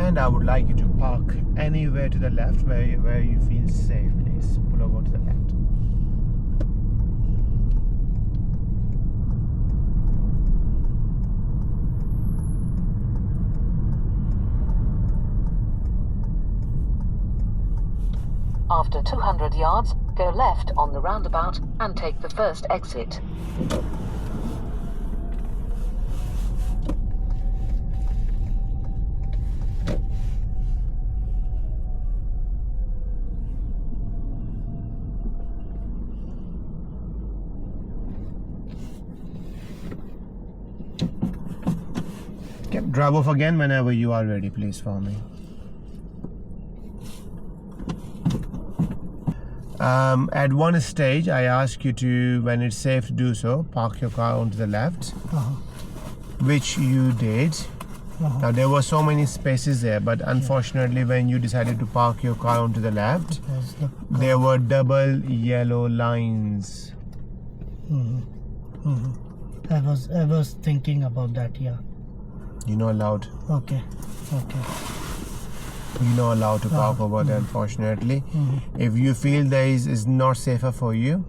And I would like you to park anywhere to the left where you feel safe. Please pull over to the left. After 200 yards, go left on the roundabout and take the first exit. Okay, drive off again whenever you are ready, please, for me. At one stage, I ask you to, when it's safe to do so, park your car onto the left, which you did. Now, there were so many spaces there, but unfortunately, when you decided to park your car onto the left, there were double yellow lines. I was thinking about that, yeah. You're not allowed. Okay. You're not allowed to park over there, unfortunately. If you feel there is not safer for you,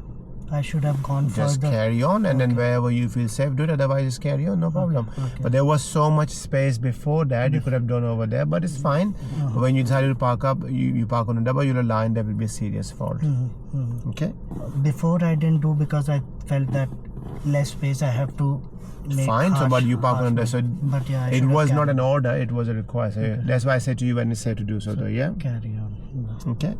I should have gone just further. carry on, and then wherever you feel safe, do it. Otherwise, just carry on, no problem. But there was so much space before that you could have done over there, but it's fine. When you decided to park up, you park on a double yellow line, there will be a serious fault. Okay? Before I didn't do because I felt that less space I have to make. Fine, so but you park on there. So but yeah, it was not an order, it was a request. So that's why I said to you when it's safe to do so, though, yeah? Carry on. Okay.